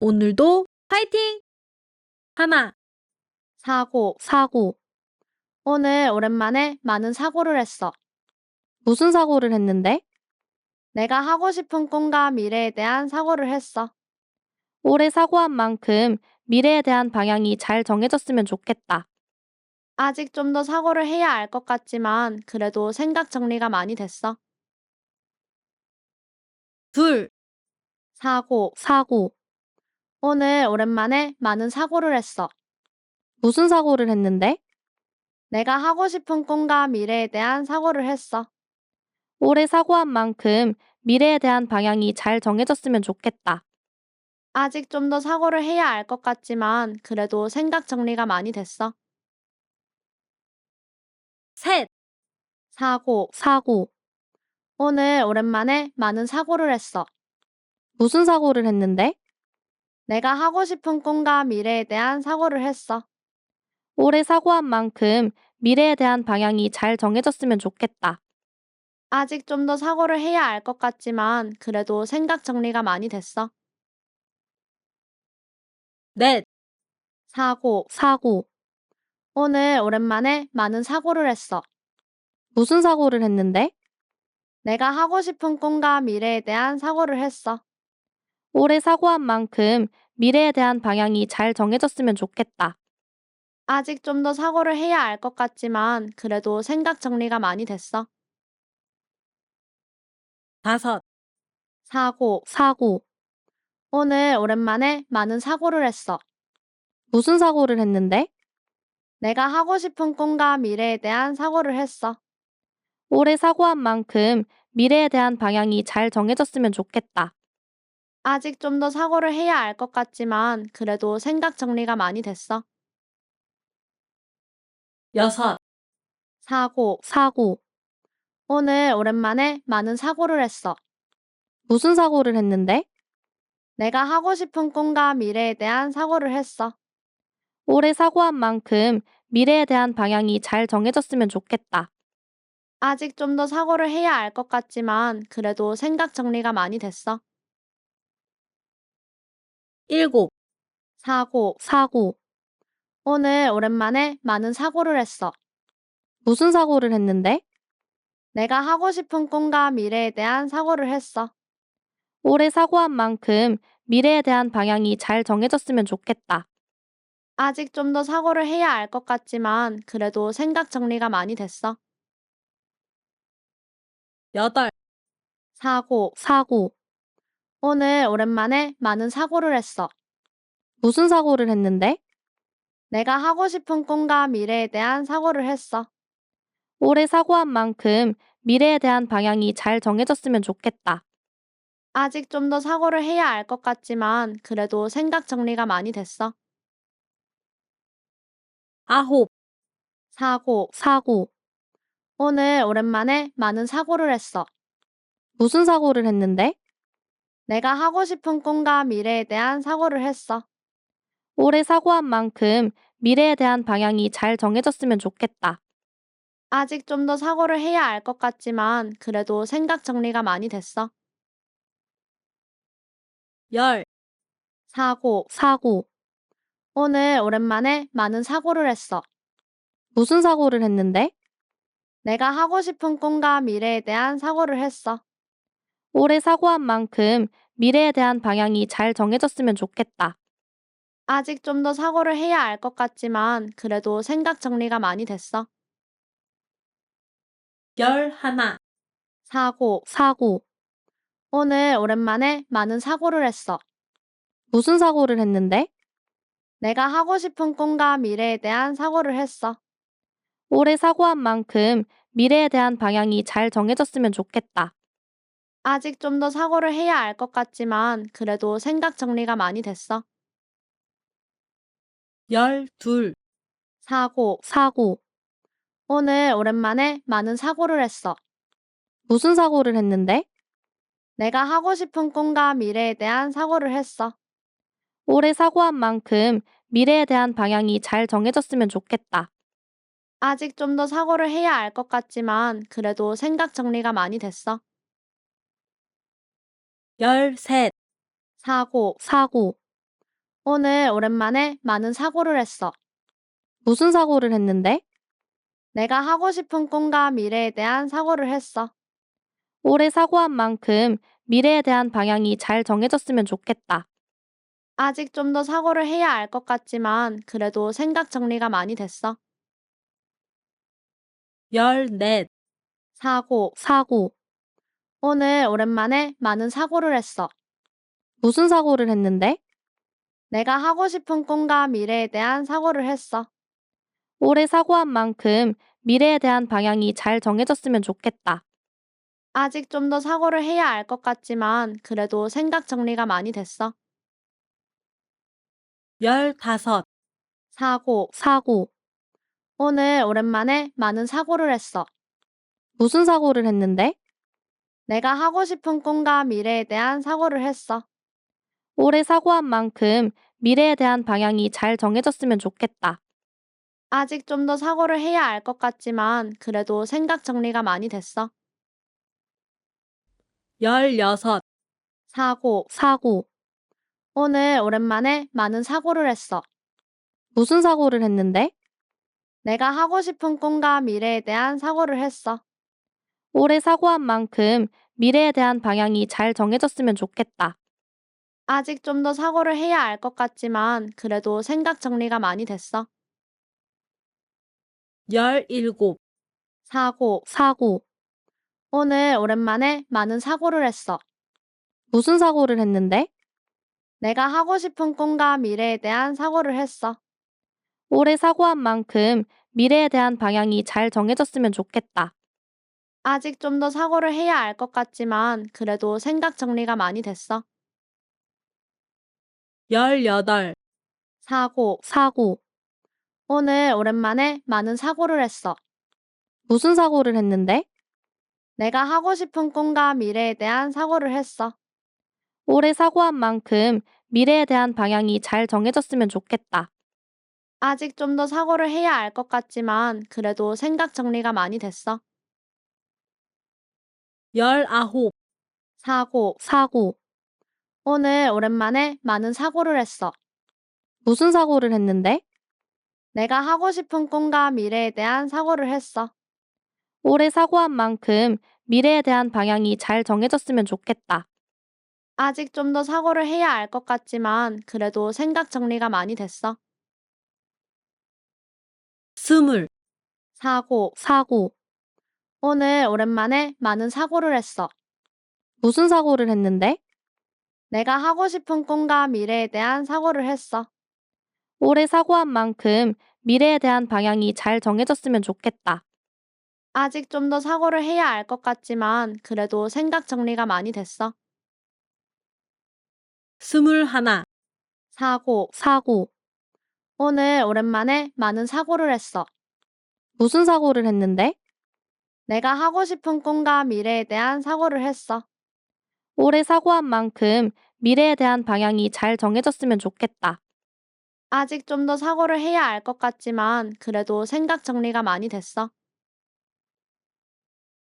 오늘도 파이팅! 하나, 사고. 오늘 오랜만에 많은 사고를 했어. 무슨 사고를 했는데? 내가 하고 싶은 꿈과 미래에 대한 사고를 했어. 올해 사고한 만큼 미래에 대한 방향이 잘 정해졌으면 좋겠다. 아직 좀 더 사고를 해야 할 것 같지만 그래도 생각 정리가 많이 됐어. 둘, 사고. 오늘 오랜만에 많은 사고를 했어. 무슨 사고를 했는데? 내가 하고 싶은 꿈과 미래에 대한 사고를 했어. 올해 사고한 만큼 미래에 대한 방향이 잘 정해졌으면 좋겠다. 아직 좀 더 사고를 해야 할 것 같지만 그래도 생각 정리가 많이 됐어. 셋, 사고. 오늘 오랜만에 많은 사고를 했어. 무슨 사고를 했는데? 내가 하고 싶은 꿈과 미래에 대한 사고를 했어. 올해 사고한 만큼 미래에 대한 방향이 잘 정해졌으면 좋겠다. 아직 좀 더 사고를 해야 할 것 같지만 그래도 생각 정리가 많이 됐어. 넷, 사고. 오늘 오랜만에 많은 사고를 했어. 무슨 사고를 했는데? 내가 하고 싶은 꿈과 미래에 대한 사고를 했어. 올해 사고한 만큼 미래에 대한 방향이 잘 정해졌으면 좋겠다. 아직 좀 더 사고를 해야 할 것 같지만 그래도 생각 정리가 많이 됐어. 다섯, 사고. 오늘 오랜만에 많은 사고를 했어. 무슨 사고를 했는데? 내가 하고 싶은 꿈과 미래에 대한 사고를 했어. 올해 사고한 만큼 미래에 대한 방향이 잘 정해졌으면 좋겠다. 아직 좀 더 사고를 해야 할 것 같지만 그래도 생각 정리가 많이 됐어. 여섯, 사고. 오늘 오랜만에 많은 사고를 했어. 무슨 사고를 했는데? 내가 하고 싶은 꿈과 미래에 대한 사고를 했어. 올해 사고한 만큼 미래에 대한 방향이 잘 정해졌으면 좋겠다. 아직 좀 더 사고를 해야 할 것 같지만 그래도 생각 정리가 많이 됐어. 일곱, 사고. 오늘 오랜만에 많은 사고를 했어. 무슨 사고를 했는데? 내가 하고 싶은 꿈과 미래에 대한 사고를 했어. 올해 사고한 만큼 미래에 대한 방향이 잘 정해졌으면 좋겠다. 아직 좀 더 사고를 해야 할 것 같지만 그래도 생각 정리가 많이 됐어. 여덟, 사고. 오늘 오랜만에 많은 사고를 했어. 무슨 사고를 했는데? 내가 하고 싶은 꿈과 미래에 대한 사고를 했어. 올해 사고한 만큼 미래에 대한 방향이 잘 정해졌으면 좋겠다. 아직 좀 더 사고를 해야 할 것 같지만 그래도 생각 정리가 많이 됐어. 아홉, 사고. 오늘 오랜만에 많은 사고를 했어. 무슨 사고를 했는데? 내가 하고 싶은 꿈과 미래에 대한 사고를 했어. 올해 사고한 만큼 미래에 대한 방향이 잘 정해졌으면 좋겠다. 아직 좀 더 사고를 해야 할 것 같지만 그래도 생각 정리가 많이 됐어. 열, 사고. 오늘 오랜만에 많은 사고를 했어. 무슨 사고를 했는데? 내가 하고 싶은 꿈과 미래에 대한 사고를 했어. 올해 사고한 만큼 미래에 대한 방향이 잘 정해졌으면 좋겠다. 아직 좀 더 사고를 해야 할 것 같지만 그래도 생각 정리가 많이 됐어. 열하나, 사고. 오늘 오랜만에 많은 사고를 했어. 무슨 사고를 했는데? 내가 하고 싶은 꿈과 미래에 대한 사고를 했어. 올해 사고한 만큼 미래에 대한 방향이 잘 정해졌으면 좋겠다. 아직 좀 더 사고를 해야 할 것 같지만 그래도 생각 정리가 많이 됐어. 열둘, 사고. 오늘 오랜만에 많은 사고를 했어. 무슨 사고를 했는데? 내가 하고 싶은 꿈과 미래에 대한 사고를 했어. 올해 사고한 만큼 미래에 대한 방향이 잘 정해졌으면 좋겠다. 아직 좀 더 사고를 해야 할 것 같지만 그래도 생각 정리가 많이 됐어. 열셋, 사고. 오늘 오랜만에 많은 사고를 했어. 무슨 사고를 했는데? 내가 하고 싶은 꿈과 미래에 대한 사고를 했어. 올해 사고한 만큼 미래에 대한 방향이 잘 정해졌으면 좋겠다. 아직 좀 더 사고를 해야 할 것 같지만 그래도 생각 정리가 많이 됐어. 14. 사고. 사고. 오늘 오랜만에 많은 사고를 했어. 무슨 사고를 했는데? 내가 하고 싶은 꿈과 미래에 대한 사고를 했어. 올해 사고한 만큼 미래에 대한 방향이 잘 정해졌으면 좋겠다. 아직 좀 더 사고를 해야 할 것 같지만 그래도 생각 정리가 많이 됐어. 15. 사고. 사고. 오늘 오랜만에 많은 사고를 했어. 무슨 사고를 했는데? 내가 하고 싶은 꿈과 미래에 대한 사고를 했어. 올해 사고한 만큼 미래에 대한 방향이 잘 정해졌으면 좋겠다. 아직 좀 더 사고를 해야 할 것 같지만 그래도 생각 정리가 많이 됐어. 16. 사고. 사고. 오늘 오랜만에 많은 사고를 했어. 무슨 사고를 했는데? 내가 하고 싶은 꿈과 미래에 대한 사고를 했어. 올해 사고한 만큼 미래에 대한 방향이 잘 정해졌으면 좋겠다. 아직 좀 더 사고를 해야 할 것 같지만 그래도 생각 정리가 많이 됐어. 17. 사고. 사고. 오늘 오랜만에 많은 사고를 했어. 무슨 사고를 했는데? 내가 하고 싶은 꿈과 미래에 대한 사고를 했어. 올해 사고한 만큼 미래에 대한 방향이 잘 정해졌으면 좋겠다. 아직 좀 더 사고를 해야 할 것 같지만 그래도 생각 정리가 많이 됐어. 18. 사고. 사고. 오늘 오랜만에 많은 사고를 했어. 무슨 사고를 했는데? 내가 하고 싶은 꿈과 미래에 대한 사고를 했어. 올해 사고한 만큼 미래에 대한 방향이 잘 정해졌으면 좋겠다. 아직 좀 더 사고를 해야 할 것 같지만 그래도 생각 정리가 많이 됐어. 19. 사고. 사고. 오늘 오랜만에 많은 사고를 했어. 무슨 사고를 했는데? 내가 하고 싶은 꿈과 미래에 대한 사고를 했어. 올해 사고한 만큼 미래에 대한 방향이 잘 정해졌으면 좋겠다. 아직 좀 더 사고를 해야 할 것 같지만 그래도 생각 정리가 많이 됐어. 20. 사고. 사고. 오늘 오랜만에 많은 사고를 했어. 무슨 사고를 했는데? 내가 하고 싶은 꿈과 미래에 대한 사고를 했어. 올해 사고한 만큼 미래에 대한 방향이 잘 정해졌으면 좋겠다. 아직 좀 더 사고를 해야 할 것 같지만 그래도 생각 정리가 많이 됐어. 21. 사고. 사고. 오늘 오랜만에 많은 사고를 했어. 무슨 사고를 했는데? 내가 하고 싶은 꿈과 미래에 대한 사고를 했어. 올해 사고한 만큼 미래에 대한 방향이 잘 정해졌으면 좋겠다. 아직 좀 더 사고를 해야 할 것 같지만 그래도 생각 정리가 많이 됐어.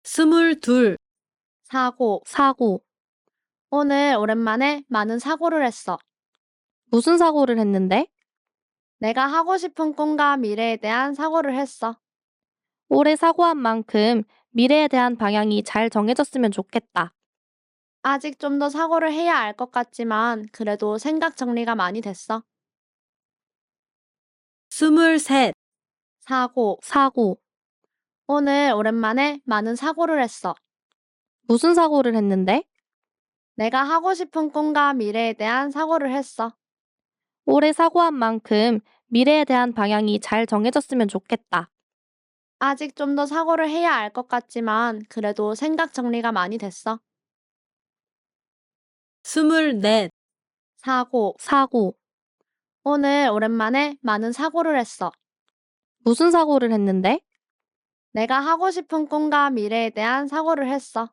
22. 사고. 사고. 오늘 오랜만에 많은 사고를 했어. 무슨 사고를 했는데? 내가 하고 싶은 꿈과 미래에 대한 사고를 했어. 올해 사고한 만큼 미래에 대한 방향이 잘 정해졌으면 좋겠다. 아직 좀 더 사고를 해야 할 것 같지만 그래도 생각 정리가 많이 됐어. 23. 사고. 사고. 오늘 오랜만에 많은 사고를 했어. 무슨 사고를 했는데? 내가 하고 싶은 꿈과 미래에 대한 사고를 했어. 올해 사고한 만큼 미래에 대한 방향이 잘 정해졌으면 좋겠다. 아직 좀 더 사고를 해야 할 것 같지만 그래도 생각 정리가 많이 됐어. 24. 사고. 사고. 오늘 오랜만에 많은 사고를 했어. 무슨 사고를 했는데? 내가 하고 싶은 꿈과 미래에 대한 사고를 했어.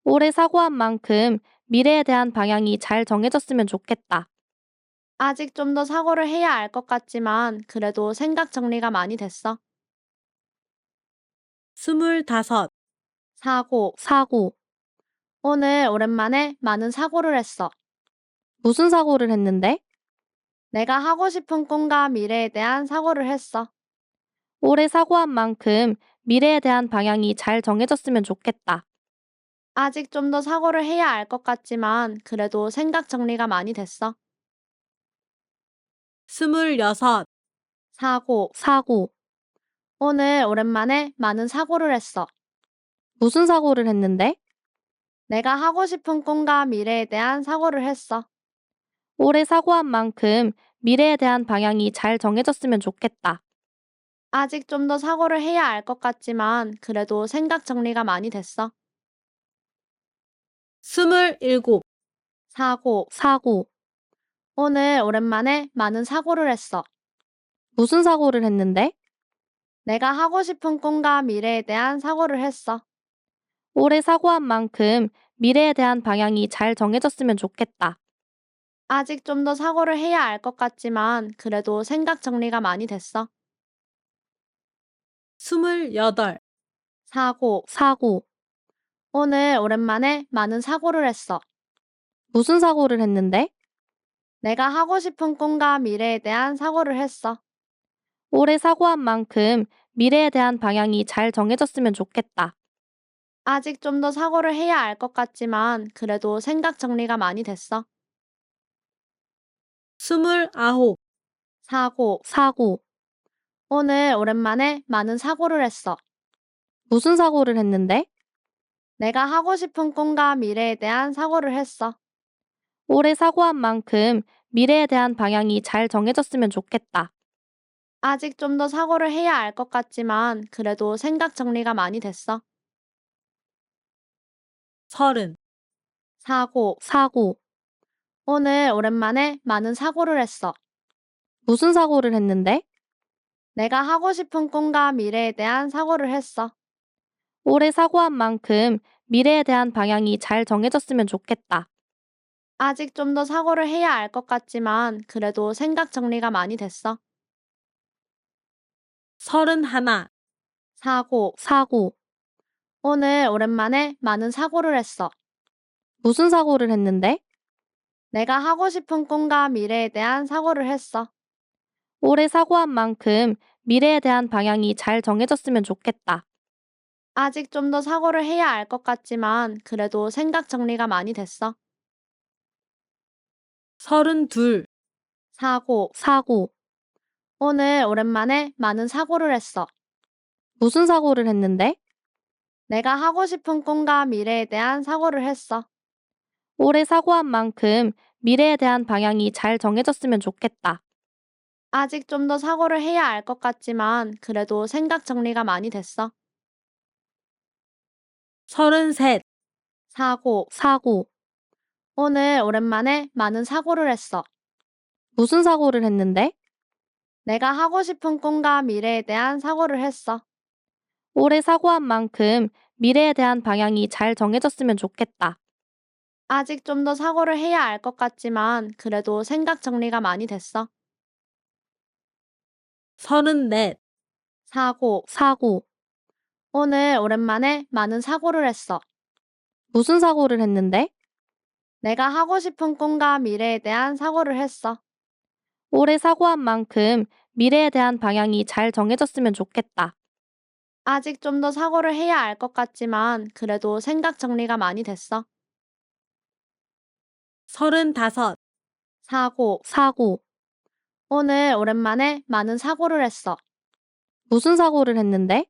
올해 사고한 만큼 미래에 대한 방향이 잘 정해졌으면 좋겠다. 아직 좀 더 사고를 해야 할 것 같지만 그래도 생각 정리가 많이 됐어. 25. 사고. 사고. 오늘 오랜만에 많은 사고를 했어. 무슨 사고를 했는데? 내가 하고 싶은 꿈과 미래에 대한 사고를 했어. 올해 사고한 만큼 미래에 대한 방향이 잘 정해졌으면 좋겠다. 아직 좀 더 사고를 해야 알 것 같지만 그래도 생각 정리가 많이 됐어. 26. 사고. 오늘 오랜만에 많은 사고를 했어. 무슨 사고를 했는데? 내가 하고 싶은 꿈과 미래에 대한 사고를 했어. 올해 사고한 만큼 미래에 대한 방향이 잘 정해졌으면 좋겠다. 아직 좀 더 사고를 해야 알 것 같지만 그래도 생각 정리가 많이 됐어. 27. 사고. 오늘 오랜만에 많은 사고를 했어. 무슨 사고를 했는데? 내가 하고 싶은 꿈과 미래에 대한 사고를 했어. 올해 사고한 만큼 미래에 대한 방향이 잘 정해졌으면 좋겠다. 아직 좀 더 사고를 해야 알 것 같지만 그래도 생각 정리가 많이 됐어. 28. 사고. 오늘 오랜만에 많은 사고를 했어. 무슨 사고를 했는데? 내가 하고 싶은 꿈과 미래에 대한 사고를 했어. 올해 사고한 만큼 미래에 대한 방향이 잘 정해졌으면 좋겠다. 아직 좀 더 사고를 해야 알 것 같지만 그래도 생각 정리가 많이 됐어. 29. 사고. 오늘 오랜만에 많은 사고를 했어. 무슨 사고를 했는데? 내가 하고 싶은 꿈과 미래에 대한 사고를 했어. 올해 사고한 만큼 미래에 대한 방향이 잘 정해졌으면 좋겠다. 아직 좀 더 사고를 해야 알 것 같지만 그래도 생각 정리가 많이 됐어. 30. 사고. 오늘 오랜만에 많은 사고를 했어. 무슨 사고를 했는데? 내가 하고 싶은 꿈과 미래에 대한 사고를 했어. 올해 사고한 만큼 미래에 대한 방향이 잘 정해졌으면 좋겠다. 아직 좀 더 사고를 해야 알 것 같지만 그래도 생각 정리가 많이 됐어. 31. 사고. 오늘 오랜만에 많은 사고를 했어. 무슨 사고를 했는데? 내가 하고 싶은 꿈과 미래에 대한 사고를 했어. 올해 사고한 만큼 미래에 대한 방향이 잘 정해졌으면 좋겠다. 아직 좀 더 사고를 해야 알 것 같지만 그래도 생각 정리가 많이 됐어. 32. 사고. 오늘 오랜만에 많은 사고를 했어. 무슨 사고를 했는데? 내가 하고 싶은 꿈과 미래에 대한 사고를 했어. 올해 사고한 만큼 미래에 대한 방향이 잘 정해졌으면 좋겠다. 아직 좀 더 사고를 해야 알 것 같지만 그래도 생각 정리가 많이 됐어. 33. 사고. 오늘 오랜만에 많은 사고를 했어. 무슨 사고를 했는데? 내가 하고 싶은 꿈과 미래에 대한 사고를 했어. 올해 사고한 만큼 미래에 대한 방향이 잘 정해졌으면 좋겠다. 아직 좀 더 사고를 해야 알 것 같지만 그래도 생각 정리가 많이 됐어. 34. 사고. 오늘 오랜만에 많은 사고를 했어. 무슨 사고를 했는데? 내가 하고 싶은 꿈과 미래에 대한 사고를 했어. 올해 사고한 만큼 미래에 대한 방향이 잘 정해졌으면 좋겠다. 아직 좀 더 사고를 해야 알 것 같지만 그래도 생각 정리가 많이 됐어. 35. 사고. 오늘 오랜만에 많은 사고를 했어. 무슨 사고를 했는데?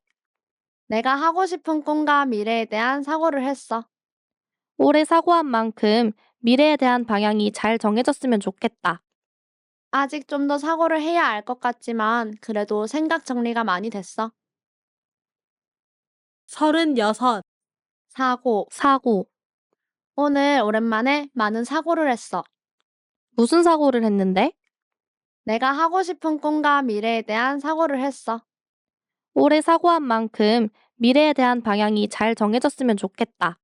내가 하고 싶은 꿈과 미래에 대한 사고를 했어. 올해 사고한 만큼 미래에 대한 방향이 잘 정해졌으면 좋겠다. 아직 좀 더 사고를 해야 알 것 같지만 그래도 생각 정리가 많이 됐어. 36. 사고. 오늘 오랜만에 많은 사고를 했어. 무슨 사고를 했는데? 내가 하고 싶은 꿈과 미래에 대한 사고를 했어. 올해 사고한 만큼 미래에 대한 방향이 잘 정해졌으면 좋겠다.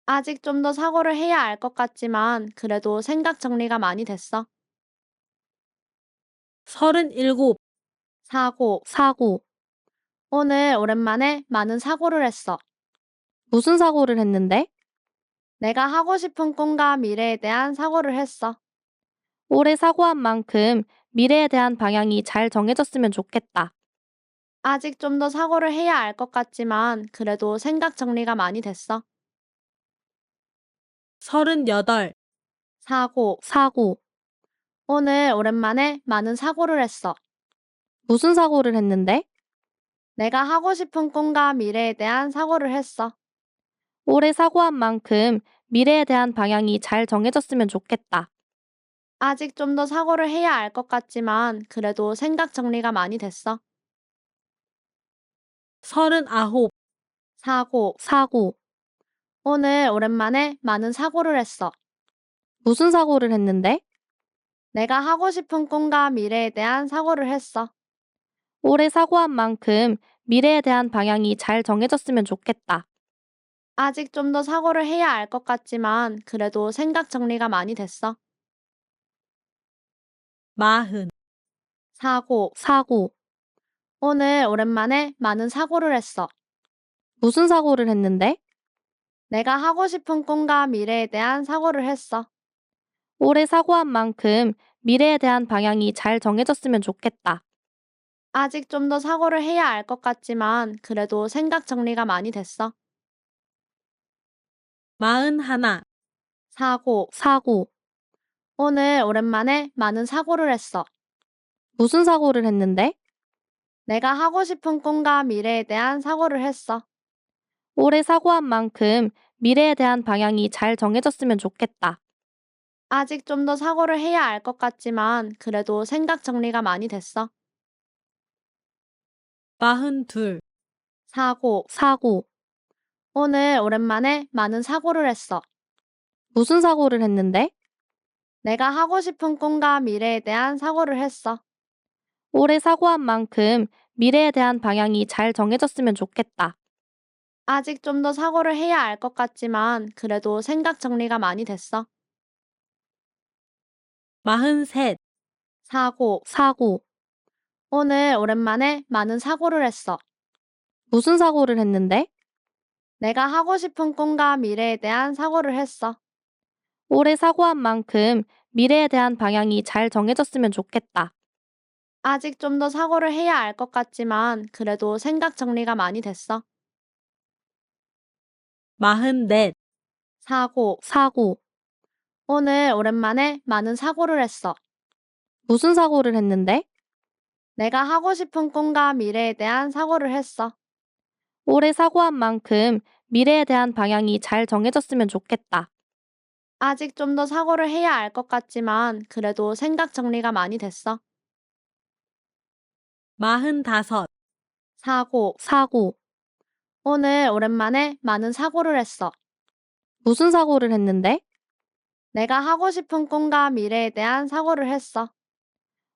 아직 좀 더 사고를 해야 알 것 같지만 그래도 생각 정리가 많이 됐어. 37. 사고. 오늘 오랜만에 많은 사고를 했어. 무슨 사고를 했는데? 내가 하고 싶은 꿈과 미래에 대한 사고를 했어. 올해 사고한 만큼 미래에 대한 방향이 잘 정해졌으면 좋겠다. 아직 좀 더 사고를 해야 할 것 같지만 그래도 생각 정리가 많이 됐어. 38. 사고. 사고. 오늘 오랜만에 많은 사고를 했어. 무슨 사고를 했는데? 내가 하고 싶은 꿈과 미래에 대한 사고를 했어. 올해 사고한 만큼 미래에 대한 방향이 잘 정해졌으면 좋겠다. 아직 좀 더 사고를 해야 할 것 같지만 그래도 생각 정리가 많이 됐어. 39. 사고. 사고. 오늘 오랜만에 많은 사고를 했어. 무슨 사고를 했는데? 내가 하고 싶은 꿈과 미래에 대한 사고를 했어. 올해 사고한 만큼 미래에 대한 방향이 잘 정해졌으면 좋겠다. 아직 좀 더 사고를 해야 할 것 같지만 그래도 생각 정리가 많이 됐어. 40. 사고. 사고. 오늘 오랜만에 많은 사고를 했어. 무슨 사고를 했는데? 내가 하고 싶은 꿈과 미래에 대한 사고를 했어. 올해 사고한 만큼 미래에 대한 방향이 잘 정해졌으면 좋겠다. 아직 좀 더 사고를 해야 할 것 같지만 그래도 생각 정리가 많이 됐어. 41. 사고. 사고. 오늘 오랜만에 많은 사고를 했어. 무슨 사고를 했는데? 내가 하고 싶은 꿈과 미래에 대한 사고를 했어. 올해 사고한 만큼 미래에 대한 방향이 잘 정해졌으면 좋겠다. 아직 좀 더 사고를 해야 할 것 같지만 그래도 생각 정리가 많이 됐어. 42. 사고. 사고. 오늘 오랜만에 많은 사고를 했어. 무슨 사고를 했는데? 내가 하고 싶은 꿈과 미래에 대한 사고를 했어. 올해 사고한 만큼 미래에 대한 방향이 잘 정해졌으면 좋겠다. 아직 좀 더 사고를 해야 할 것 같지만 그래도 생각 정리가 많이 됐어. 43. 사고. 사고. 오늘 오랜만에 많은 사고를 했어. 무슨 사고를 했는데? 내가 하고 싶은 꿈과 미래에 대한 사고를 했어. 올해 사고한 만큼 미래에 대한 방향이 잘 정해졌으면 좋겠다. 아직 좀 더 사고를 해야 할 것 같지만 그래도 생각 정리가 많이 됐어. 44. 사고. 사고. 오늘 오랜만에 많은 사고를 했어. 무슨 사고를 했는데? 내가 하고 싶은 꿈과 미래에 대한 사고를 했어. 올해 사고한 만큼 미래에 대한 방향이 잘 정해졌으면 좋겠다. 아직 좀 더 사고를 해야 할 것 같지만 그래도 생각 정리가 많이 됐어. 45. 사고. 사고. 오늘 오랜만에 많은 사고를 했어. 무슨 사고를 했는데? 내가 하고 싶은 꿈과 미래에 대한 사고를 했어.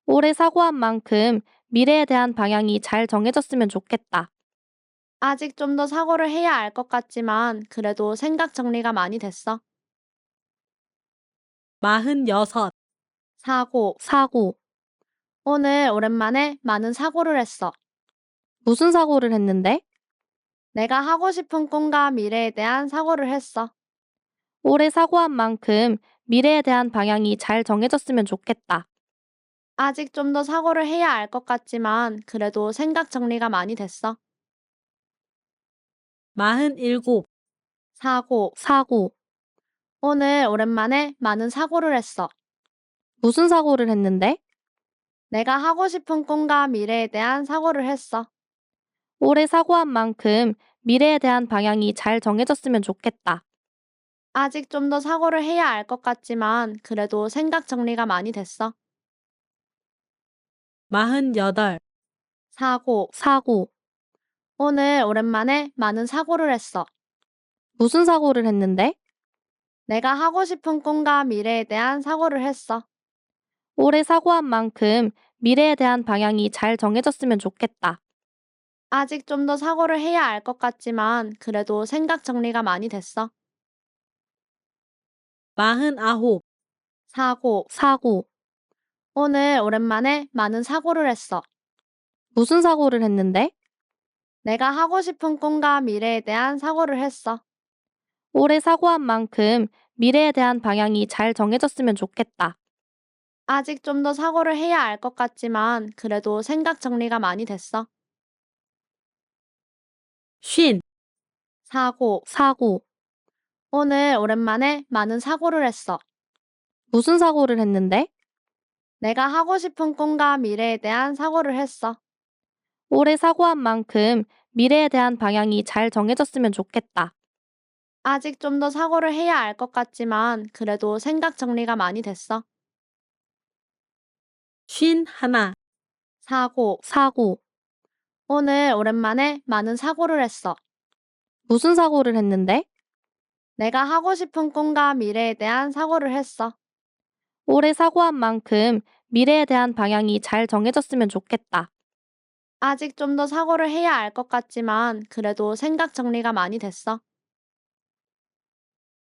올해 사고한 만큼 미래에 대한 방향이 잘 정해졌으면 좋겠다. 아직 좀 더 사고를 해야 할 것 같지만 그래도 생각 정리가 많이 됐어. 46. 사고. 사고. 오늘 오랜만에 많은 사고를 했어. 무슨 사고를 했는데? 내가 하고 싶은 꿈과 미래에 대한 사고를 했어. 올해 사고한 만큼 미래에 대한 방향이 잘 정해졌으면 좋겠다. 아직 좀 더 사고를 해야 할 것 같지만 그래도 생각 정리가 많이 됐어. 47. 사고. 사고. 오늘 오랜만에 많은 사고를 했어. 무슨 사고를 했는데? 내가 하고 싶은 꿈과 미래에 대한 사고를 했어. 올해 사고한 만큼 미래에 대한 방향이 잘 정해졌으면 좋겠다. 아직 좀 더 사고를 해야 할 것 같지만 그래도 생각 정리가 많이 됐어. 48. 사고. 사고. 오늘 오랜만에 많은 사고를 했어. 무슨 사고를 했는데? 내가 하고 싶은 꿈과 미래에 대한 사고를 했어. 올해 사고한 만큼 미래에 대한 방향이 잘 정해졌으면 좋겠다. 아직 좀 더 사고를 해야 할 것 같지만 그래도 생각 정리가 많이 됐어. 49. 사고. 사고. 오늘 오랜만에 많은 사고를 했어. 무슨 사고를 했는데? 내가 하고 싶은 꿈과 미래에 대한 사고를 했어. 올해 사고한 만큼 미래에 대한 방향이 잘 정해졌으면 좋겠다. 아직 좀 더 사고를 해야 알 것 같지만 그래도 생각 정리가 많이 됐어. 쉰, 사고. 사고. 오늘 오랜만에 많은 사고를 했어. 무슨 사고를 했는데? 내가 하고 싶은 꿈과 미래에 대한 사고를 했어. 올해 사고한 만큼 미래에 대한 방향이 잘 정해졌으면 좋겠다. 아직 좀 더 사고를 해야 알 것 같지만 그래도 생각 정리가 많이 됐어. 쉰 하나, 사고. 사고. 오늘 오랜만에 많은 사고를 했어. 무슨 사고를 했는데? 내가 하고 싶은 꿈과 미래에 대한 사고를 했어. 올해 사고한 만큼 미래에 대한 방향이 잘 정해졌으면 좋겠다. 아직 좀 더 사고를 해야 알 것 같지만 그래도 생각 정리가 많이 됐어.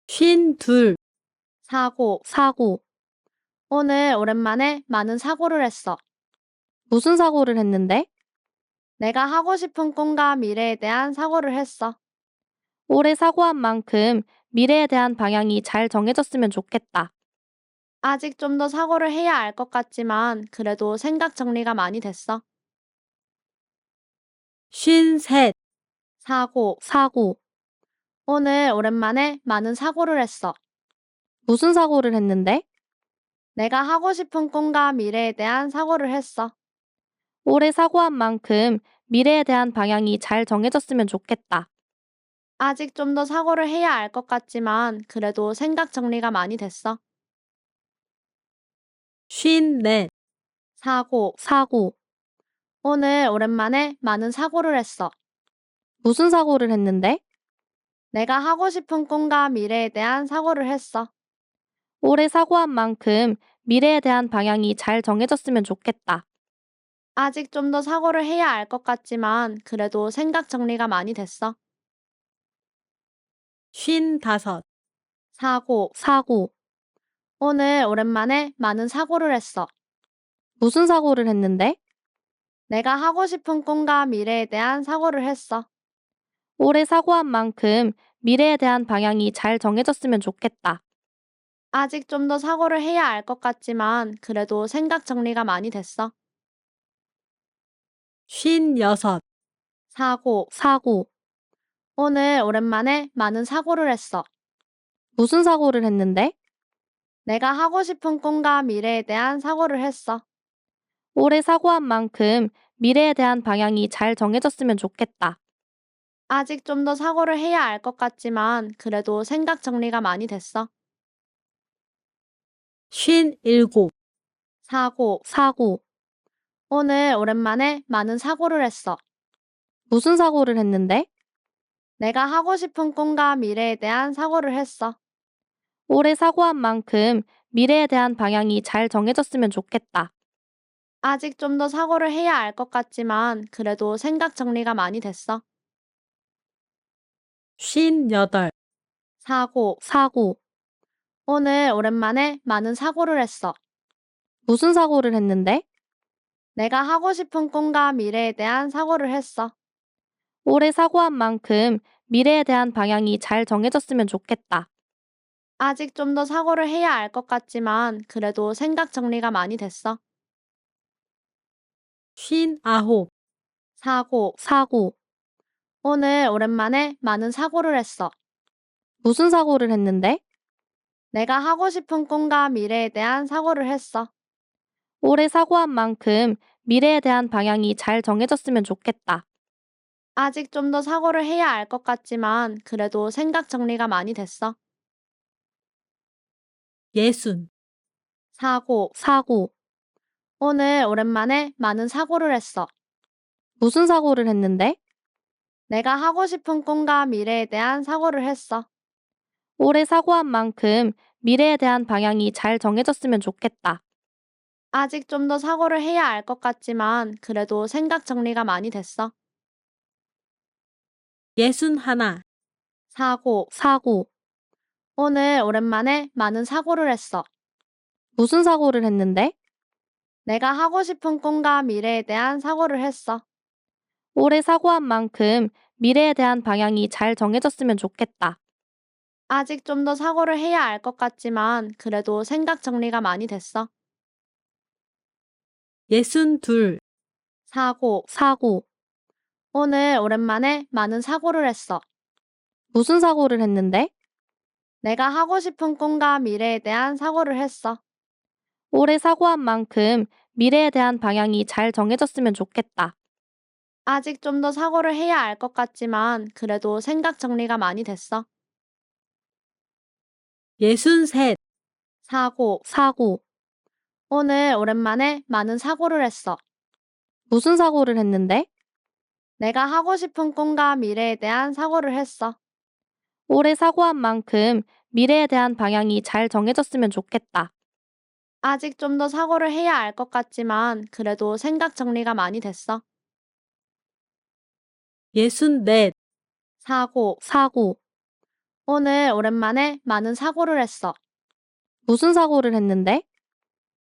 쉰 둘, 사고. 사고. 오늘 오랜만에 많은 사고를 했어. 무슨 사고를 했는데? 내가 하고 싶은 꿈과 미래에 대한 사고를 했어. 올해 사고한 만큼 미래에 대한 방향이 잘 정해졌으면 좋겠다. 아직 좀 더 사고를 해야 알 것 같지만 그래도 생각 정리가 많이 됐어. 쉰 셋, 사고. 사고. 오늘 오랜만에 많은 사고를 했어. 무슨 사고를 했는데? 내가 하고 싶은 꿈과 미래에 대한 사고를 했어. 올해 사고한 만큼 미래에 대한 방향이 잘 정해졌으면 좋겠다. 아직 좀 더 사고를 해야 알 것 같지만 그래도 생각 정리가 많이 됐어. 쉰 넷, 사고. 사고. 오늘 오랜만에 많은 사고를 했어. 무슨 사고를 했는데? 내가 하고 싶은 꿈과 미래에 대한 사고를 했어. 올해 사고한 만큼 미래에 대한 방향이 잘 정해졌으면 좋겠다. 아직 좀 더 사고를 해야 알 것 같지만 그래도 생각 정리가 많이 됐어. 쉰 다섯, 사고. 사고. 오늘 오랜만에 많은 사고를 했어. 무슨 사고를 했는데? 내가 하고 싶은 꿈과 미래에 대한 사고를 했어. 올해 사고한 만큼 미래에 대한 방향이 잘 정해졌으면 좋겠다. 아직 좀 더 사고를 해야 알 것 같지만 그래도 생각 정리가 많이 됐어. 쉰 여섯, 사고. 사고. 오늘 오랜만에 많은 사고를 했어. 무슨 사고를 했는데? 내가 하고 싶은 꿈과 미래에 대한 사고를 했어. 올해 사고한 만큼 미래에 대한 방향이 잘 정해졌으면 좋겠다. 아직 좀 더 사고를 해야 알 것 같지만 그래도 생각 정리가 많이 됐어. 쉰 일곱, 사고. 사고. 오늘 오랜만에 많은 사고를 했어. 무슨 사고를 했는데? 내가 하고 싶은 꿈과 미래에 대한 사고를 했어. 올해 사고한 만큼 미래에 대한 방향이 잘 정해졌으면 좋겠다. 아직 좀 더 사고를 해야 알 것 같지만 그래도 생각 정리가 많이 됐어. 쉰 여덟, 사고. 사고. 오늘 오랜만에 많은 사고를 했어. 무슨 사고를 했는데? 내가 하고 싶은 꿈과 미래에 대한 사고를 했어. 올해 사고한 만큼 미래에 대한 방향이 잘 정해졌으면 좋겠다. 아직 좀 더 사고를 해야 알 것 같지만 그래도 생각 정리가 많이 됐어. 쉰 아홉, 사고. 사고. 오늘 오랜만에 많은 사고를 했어. 무슨 사고를 했는데? 내가 하고 싶은 꿈과 미래에 대한 사고를 했어. 올해 사고한 만큼 미래에 대한 방향이 잘 정해졌으면 좋겠다. 아직 좀 더 사고를 해야 알 것 같지만 그래도 생각 정리가 많이 됐어. 예순, 사고. 사고. 오늘 오랜만에 많은 사고를 했어. 무슨 사고를 했는데? 내가 하고 싶은 꿈과 미래에 대한 사고를 했어. 올해 사고한 만큼 미래에 대한 방향이 잘 정해졌으면 좋겠다. 아직 좀 더 사고를 해야 알 것 같지만 그래도 생각 정리가 많이 됐어. 예순 하나, 사고. 사고. 오늘 오랜만에 많은 사고를 했어. 무슨 사고를 했는데? 내가 하고 싶은 꿈과 미래에 대한 사고를 했어. 올해 사고한 만큼 미래에 대한 방향이 잘 정해졌으면 좋겠다. 아직 좀 더 사고를 해야 알 것 같지만 그래도 생각 정리가 많이 됐어. 62, 사고. 사고. 오늘 오랜만에 많은 사고를 했어. 무슨 사고를 했는데? 내가 하고 싶은 꿈과 미래에 대한 사고를 했어. 올해 사고한 만큼 미래에 대한 방향이 잘 정해졌으면 좋겠다. 아직 좀 더 사고를 해야 할 것 같지만 그래도 생각 정리가 많이 됐어. 63, 사고. 사고. 오늘 오랜만에 많은 사고를 했어. 무슨 사고를 했는데? 내가 하고 싶은 꿈과 미래에 대한 사고를 했어. 올해 사고한 만큼 미래에 대한 방향이 잘 정해졌으면 좋겠다. 아직 좀 더 사고를 해야 할 것 같지만 그래도 생각 정리가 많이 됐어. 64, 사고. 사고. 오늘 오랜만에 많은 사고를 했어. 무슨 사고를 했는데?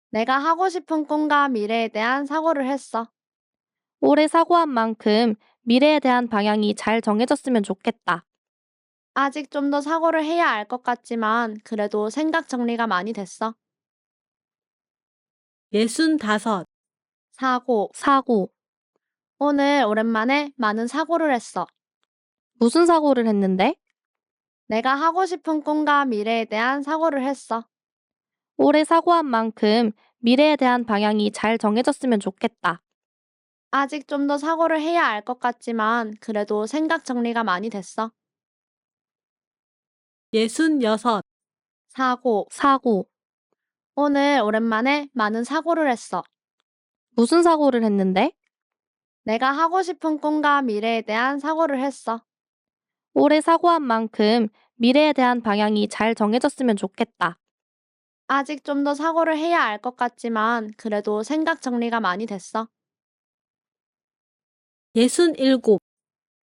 내가 하고 싶은 꿈과 미래에 대한 사고를 했어. 올해 사고한 만큼 미래에 대한 방향이 잘 정해졌으면 좋겠다. 아직 좀 더 사고를 해야 할 것 같지만 그래도 생각 정리가 많이 됐어. 65, 사고. 사고. 오늘 오랜만에 많은 사고를 했어. 무슨 사고를 했는데? 내가 하고 싶은 꿈과 미래에 대한 사고를 했어. 올해 사고한 만큼 미래에 대한 방향이 잘 정해졌으면 좋겠다. 아직 좀 더 사고를 해야 할 것 같지만 그래도 생각 정리가 많이 됐어. 66, 사고. 사고. 오늘 오랜만에 많은 사고를 했어. 무슨 사고를 했는데? 내가 하고 싶은 꿈과 미래에 대한 사고를 했어. 올해 사고한 만큼 미래에 대한 방향이 잘 정해졌으면 좋겠다. 아직 좀 더 사고를 해야 할 것 같지만 그래도 생각 정리가 많이 됐어. 67,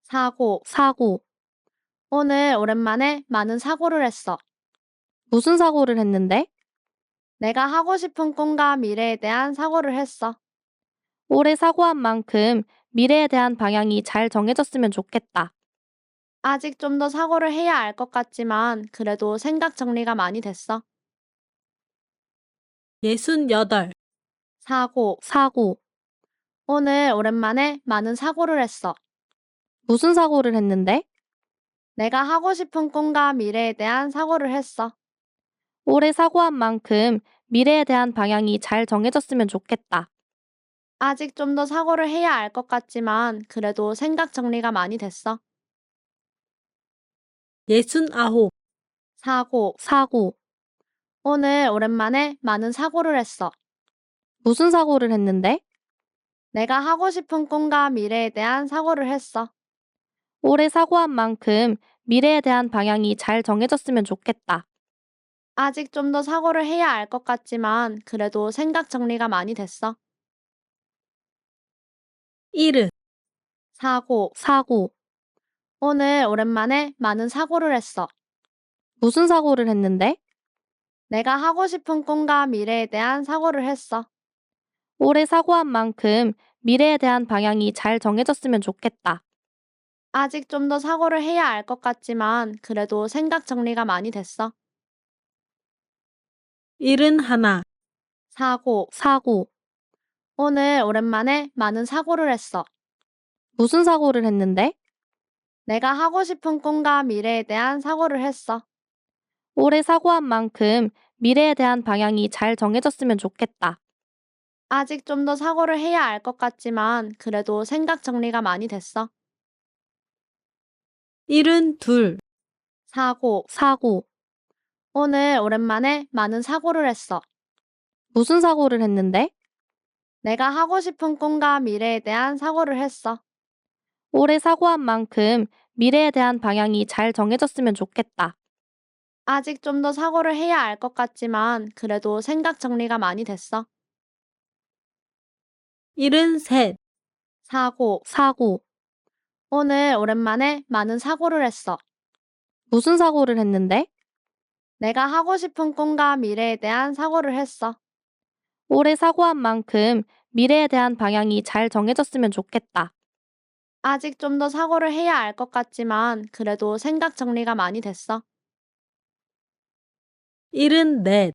사고. 사고. 오늘 오랜만에 많은 사고를 했어. 무슨 사고를 했는데? 내가 하고 싶은 꿈과 미래에 대한 사고를 했어. 올해 사고한 만큼 미래에 대한 방향이 잘 정해졌으면 좋겠다. 아직 좀 더 사고를 해야 할 것 같지만 그래도 생각 정리가 많이 됐어. 68, 사고. 사고. 오늘 오랜만에 많은 사고를 했어. 무슨 사고를 했는데? 내가 하고 싶은 꿈과 미래에 대한 사고를 했어. 올해 사고한 만큼 미래에 대한 방향이 잘 정해졌으면 좋겠다. 아직 좀 더 사고를 해야 할 것 같지만 그래도 생각 정리가 많이 됐어. 69, 사고. 사고. 오늘 오랜만에 많은 사고를 했어. 무슨 사고를 했는데? 내가 하고 싶은 꿈과 미래에 대한 사고를 했어. 올해 사고한 만큼 미래에 대한 방향이 잘 정해졌으면 좋겠다. 아직 좀 더 사고를 해야 할 것 같지만 그래도 생각 정리가 많이 됐어. 70, 사고. 사고. 오늘 오랜만에 많은 사고를 했어. 무슨 사고를 했는데? 내가 하고 싶은 꿈과 미래에 대한 사고를 했어. 올해 사고한 만큼 미래에 대한 방향이 잘 정해졌으면 좋겠다. 아직 좀 더 사고를 해야 할 것 같지만 그래도 생각 정리가 많이 됐어. 71, 사고. 사고. 오늘 오랜만에 많은 사고를 했어. 무슨 사고를 했는데? 내가 하고 싶은 꿈과 미래에 대한 사고를 했어. 올해 사고한 만큼 미래에 대한 방향이 잘 정해졌으면 좋겠다. 아직 좀 더 사고를 해야 할 것 같지만 그래도 생각 정리가 많이 됐어. 72, 사고. 사고. 오늘 오랜만에 많은 사고를 했어. 무슨 사고를 했는데? 내가 하고 싶은 꿈과 미래에 대한 사고를 했어. 올해 사고한 만큼 미래에 대한 방향이 잘 정해졌으면 좋겠다. 아직 좀 더 사고를 해야 할 것 같지만 그래도 생각 정리가 많이 됐어. 73, 사고. 사고. 오늘 오랜만에 많은 사고를 했어. 무슨 사고를 했는데? 내가 하고 싶은 꿈과 미래에 대한 사고를 했어. 올해 사고한 만큼 미래에 대한 방향이 잘 정해졌으면 좋겠다. 아직 좀 더 사고를 해야 할 것 같지만 그래도 생각 정리가 많이 됐어. 74,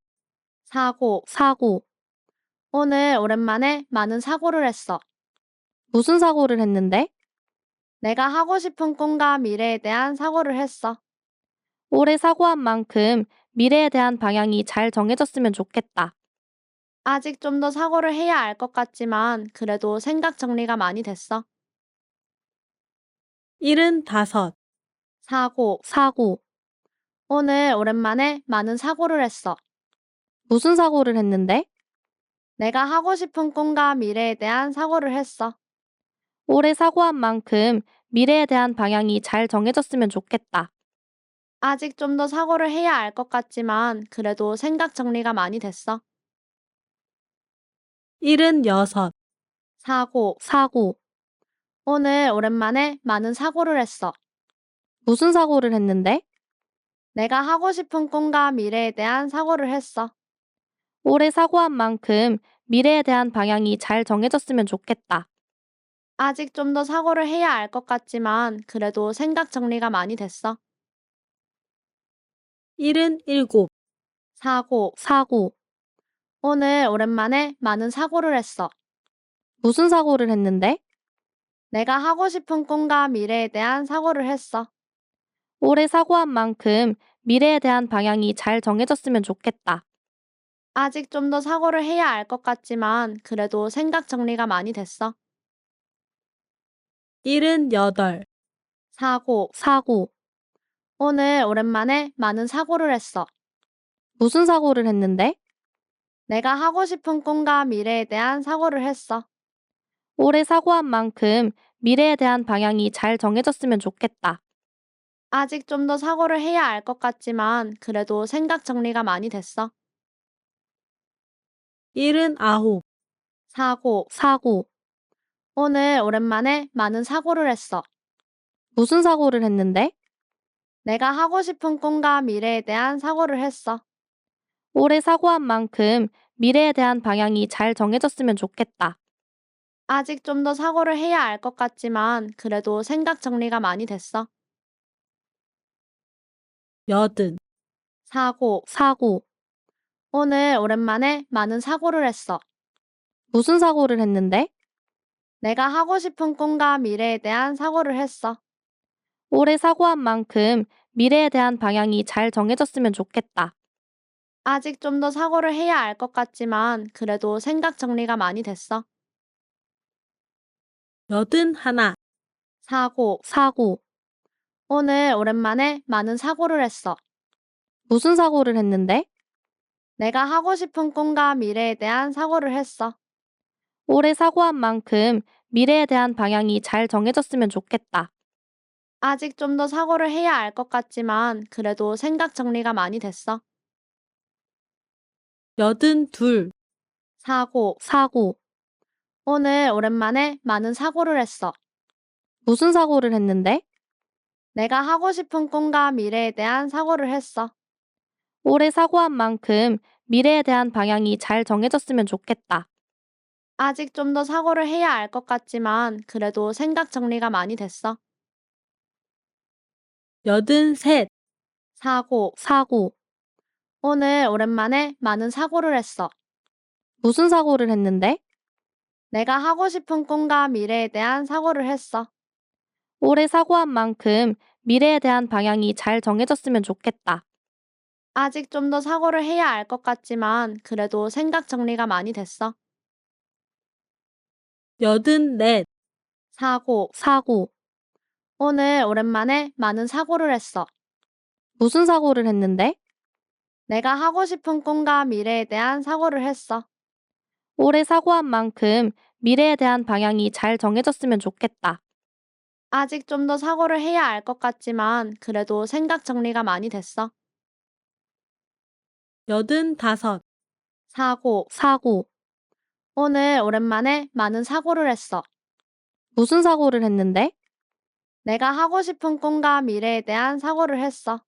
사고. 사고. 오늘 오랜만에 많은 사고를 했어. 무슨 사고를 했는데? 내가 하고 싶은 꿈과 미래에 대한 사고를 했어. 올해 사고한 만큼 미래에 대한 방향이 잘 정해졌으면 좋겠다. 아직 좀 더 사고를 해야 할 것 같지만 그래도 생각 정리가 많이 됐어. 75. 사고. 오늘 오랜만에 많은 사고를 했어. 무슨 사고를 했는데? 내가 하고 싶은 꿈과 미래에 대한 사고를 했어. 올해 사고한 만큼 미래에 대한 방향이 잘 정해졌으면 좋겠다. 아직 좀 더 사고를 해야 할 것 같지만 그래도 생각 정리가 많이 됐어. 76. 사고. 오늘 오랜만에 많은 사고를 했어. 무슨 사고를 했는데? 내가 하고 싶은 꿈과 미래에 대한 사고를 했어. 올해 사고한 만큼 미래에 대한 방향이 잘 정해졌으면 좋겠다. 아직 좀 더 사고를 해야 할 것 같지만 그래도 생각 정리가 많이 됐어. 77. 사고. 오늘 오랜만에 많은 사고를 했어. 무슨 사고를 했는데? 내가 하고 싶은 꿈과 미래에 대한 사고를 했어. 올해 사고한 만큼 미래에 대한 방향이 잘 정해졌으면 좋겠다. 아직 좀 더 사고를 해야 할 것 같지만 그래도 생각 정리가 많이 됐어. 78. 사고. 오늘 오랜만에 많은 사고를 했어. 무슨 사고를 했는데? 내가 하고 싶은 꿈과 미래에 대한 사고를 했어. 올해 사고한 만큼 미래에 대한 방향이 잘 정해졌으면 좋겠다. 아직 좀 더 사고를 해야 할 것 같지만 그래도 생각 정리가 많이 됐어. 79. 사고. 오늘 오랜만에 많은 사고를 했어. 무슨 사고를 했는데? 내가 하고 싶은 꿈과 미래에 대한 사고를 했어. 올해 사고한 만큼 미래에 대한 방향이 잘 정해졌으면 좋겠다. 아직 좀 더 사고를 해야 할 것 같지만 그래도 생각 정리가 많이 됐어. 80. 사고. 오늘 오랜만에 많은 사고를 했어. 무슨 사고를 했는데? 내가 하고 싶은 꿈과 미래에 대한 사고를 했어. 올해 사고한 만큼 미래에 대한 방향이 잘 정해졌으면 좋겠다. 아직 좀 더 사고를 해야 할 것 같지만 그래도 생각 정리가 많이 됐어. 81. 사고. 오늘 오랜만에 많은 사고를 했어. 무슨 사고를 했는데? 내가 하고 싶은 꿈과 미래에 대한 사고를 했어. 올해 사고한 만큼 미래에 대한 방향이 잘 정해졌으면 좋겠다. 아직 좀 더 사고를 해야 할 것 같지만 그래도 생각 정리가 많이 됐어. 82. 사고. 오늘 오랜만에 많은 사고를 했어. 무슨 사고를 했는데? 내가 하고 싶은 꿈과 미래에 대한 사고를 했어. 올해 사고한 만큼 미래에 대한 방향이 잘 정해졌으면 좋겠다. 아직 좀 더 사고를 해야 할 것 같지만 그래도 생각 정리가 많이 됐어. 83. 사고. 오늘 오랜만에 많은 사고를 했어. 무슨 사고를 했는데? 내가 하고 싶은 꿈과 미래에 대한 사고를 했어. 올해 사고한 만큼 미래에 대한 방향이 잘 정해졌으면 좋겠다. 아직 좀 더 사고를 해야 할 것 같지만 그래도 생각 정리가 많이 됐어. 84. 사고. 오늘 오랜만에 많은 사고를 했어. 무슨 사고를 했는데? 내가 하고 싶은 꿈과 미래에 대한 사고를 했어. 올해 사고한 만큼 미래에 대한 방향이 잘 정해졌으면 좋겠다. 아직 좀 더 사고를 해야 할 것 같지만 그래도 생각 정리가 많이 됐어. 85. 사고. 오늘 오랜만에 많은 사고를 했어. 무슨 사고를 했는데? 내가 하고 싶은 꿈과 미래에 대한 사고를 했어.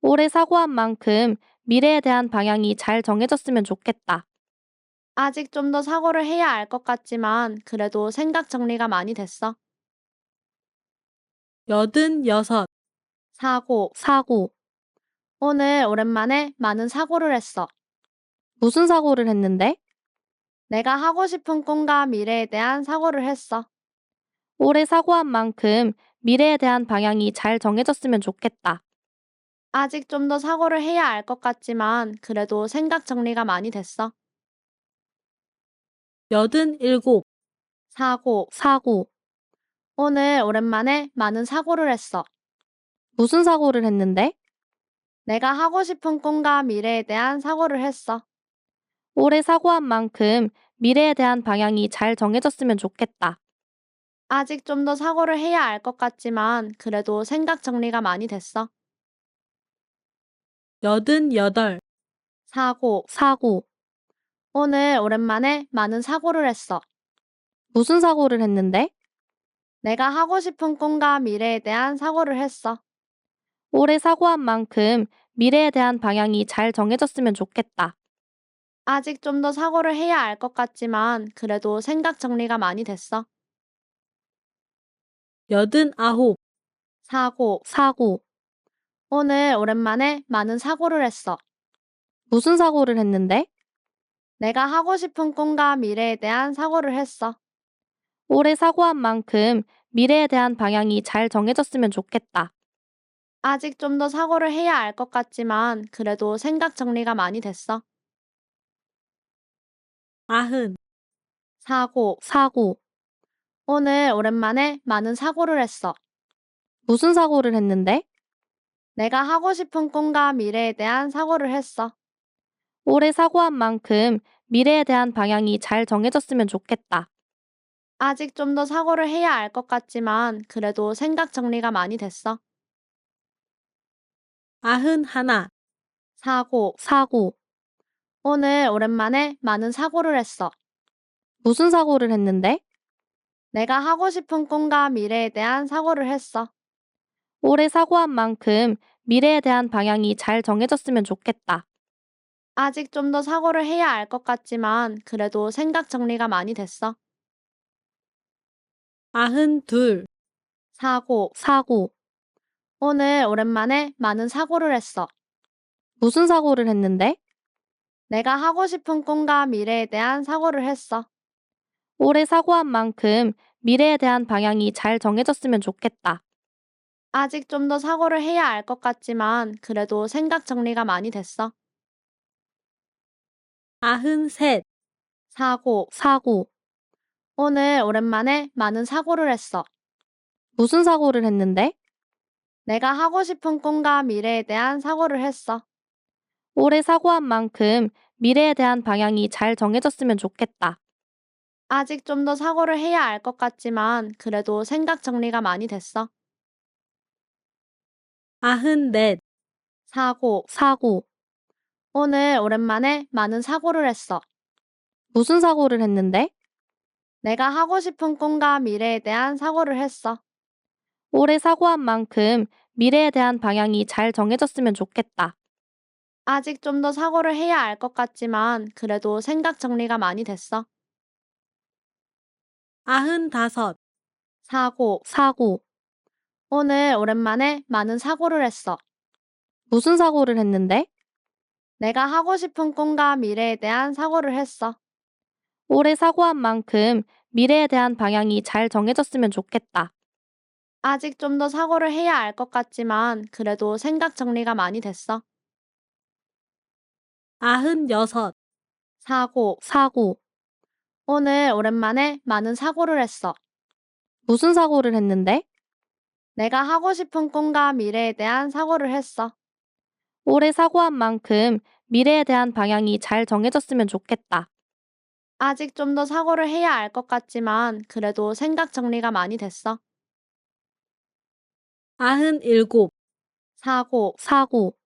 올해 사고한 만큼 미래에 대한 방향이 잘 정해졌으면 좋겠다. 아직 좀 더 사고를 해야 할 것 같지만 그래도 생각 정리가 많이 됐어. 86. 사고. 오늘 오랜만에 많은 사고를 했어. 무슨 사고를 했는데? 내가 하고 싶은 꿈과 미래에 대한 사고를 했어. 올해 사고한 만큼 미래에 대한 방향이 잘 정해졌으면 좋겠다. 아직 좀 더 사고를 해야 알 것 같지만 그래도 생각 정리가 많이 됐어. 87. 사고. 사고. 오늘 오랜만에 많은 사고를 했어. 무슨 사고를 했는데? 내가 하고 싶은 꿈과 미래에 대한 사고를 했어. 올해 사고한 만큼 미래에 대한 방향이 잘 정해졌으면 좋겠다. 아직 좀 더 사고를 해야 알 것 같지만 그래도 생각 정리가 많이 됐어. 88. 사고. 사고. 오늘 오랜만에 많은 사고를 했어. 무슨 사고를 했는데? 내가 하고 싶은 꿈과 미래에 대한 사고를 했어. 올해 사고한 만큼 미래에 대한 방향이 잘 정해졌으면 좋겠다. 아직 좀 더 사고를 해야 알 것 같지만 그래도 생각 정리가 많이 됐어. 89. 사고. 사고. 오늘 오랜만에 많은 사고를 했어. 무슨 사고를 했는데? 내가 하고 싶은 꿈과 미래에 대한 사고를 했어. 올해 사고한 만큼 미래에 대한 방향이 잘 정해졌으면 좋겠다. 아직 좀 더 사고를 해야 알 것 같지만 그래도 생각 정리가 많이 됐어. 90. 사고. 사고. 오늘 오랜만에 많은 사고를 했어. 무슨 사고를 했는데? 내가 하고 싶은 꿈과 미래에 대한 사고를 했어. 올해 사고한 만큼 미래에 대한 방향이 잘 정해졌으면 좋겠다. 아직 좀 더 사고를 해야 알 것 같지만 그래도 생각 정리가 많이 됐어. 91. 사고. 사고. 오늘 오랜만에 많은 사고를 했어. 무슨 사고를 했는데? 내가 하고 싶은 꿈과 미래에 대한 사고를 했어. 올해 사고한 만큼 미래에 대한 방향이 잘 정해졌으면 좋겠다. 아직 좀 더 사고를 해야 알 것 같지만 그래도 생각 정리가 많이 됐어. 92. 사고. 사고. 오늘 오랜만에 많은 사고를 했어. 무슨 사고를 했는데? 내가 하고 싶은 꿈과 미래에 대한 사고를 했어. 올해 사고한 만큼 미래에 대한 방향이 잘 정해졌으면 좋겠다. 아직 좀 더 사고를 해야 알 것 같지만 그래도 생각 정리가 많이 됐어. 93. 사고. 사고. 오늘 오랜만에 많은 사고를 했어. 무슨 사고를 했는데? 내가 하고 싶은 꿈과 미래에 대한 사고를 했어. 올해 사고한 만큼 미래에 대한 방향이 잘 정해졌으면 좋겠다. 아직 좀 더 사고를 해야 알 것 같지만 그래도 생각 정리가 많이 됐어. 94. 사고. 사고. 오늘 오랜만에 많은 사고를 했어. 무슨 사고를 했는데? 내가 하고 싶은 꿈과 미래에 대한 사고를 했어. 올해 사고한 만큼 미래에 대한 방향이 잘 정해졌으면 좋겠다. 아직 좀 더 사고를 해야 알 것 같지만 그래도 생각 정리가 많이 됐어. 95. 사고. 사고. 오늘 오랜만에 많은 사고를 했어. 무슨 사고를 했는데? 내가 하고 싶은 꿈과 미래에 대한 사고를 했어. 올해 사고한 만큼 미래에 대한 방향이 잘 정해졌으면 좋겠다. 아직 좀 더 사고를 해야 알 것 같지만 그래도 생각 정리가 많이 됐어. 96. 사고. 사고. 오늘 오랜만에 많은 사고를 했어. 무슨 사고를 했는데? 내가 하고 싶은 꿈과 미래에 대한 사고를 했어. 올해 사고한 만큼 미래에 대한 방향이 잘 정해졌으면 좋겠다. 아직 좀 더 사고를 해야 알 것 같지만 그래도 생각 정리가 많이 됐어. 97. 사고. 사고.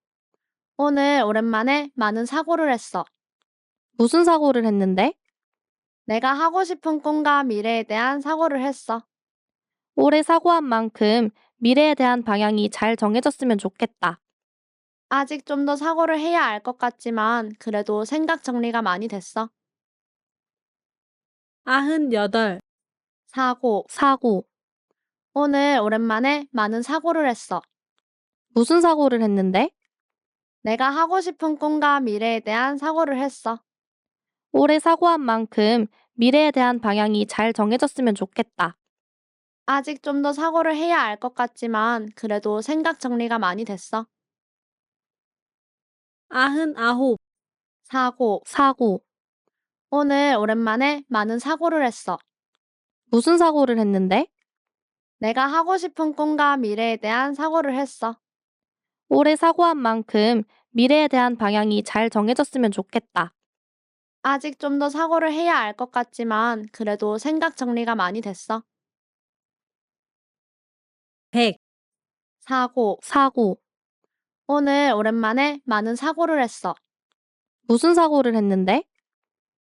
오늘 오랜만에 많은 사고를 했어. 무슨 사고를 했는데? 내가 하고 싶은 꿈과 미래에 대한 사고를 했어. 올해 사고한 만큼 미래에 대한 방향이 잘 정해졌으면 좋겠다. 아직 좀 더 사고를 해야 알 것 같지만 그래도 생각 정리가 많이 됐어. 98. 사고. 사고. 오늘 오랜만에 많은 사고를 했어. 무슨 사고를 했는데? 내가 하고 싶은 꿈과 미래에 대한 사고를 했어. 올해 사고한 만큼 미래에 대한 방향이 잘 정해졌으면 좋겠다. 아직 좀 더 사고를 해야 알 것 같지만 그래도 생각 정리가 많이 됐어. 99. 사고. 사고. 오늘 오랜만에 많은 사고를 했어. 무슨 사고를 했는데? 내가 하고 싶은 꿈과 미래에 대한 사고를 했어. 올해 사고한 만큼 미래에 대한 방향이 잘 정해졌으면 좋겠다. 아직 좀 더 사고를 해야 알 것 같지만 그래도 생각 정리가 많이 됐어. 100. 사고. 사고. 오늘 오랜만에 많은 사고를 했어. 무슨 사고를 했는데?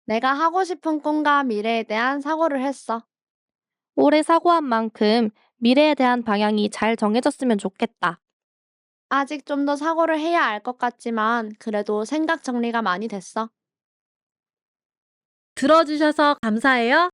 내가 하고 싶은 꿈과 미래에 대한 사고를 했어. 올해 사고한 만큼 미래에 대한 방향이 잘 정해졌으면 좋겠다. 아직 좀 더 사고를 해야 알 것 같지만 그래도 생각 정리가 많이 됐어. 들어주셔서 감사해요.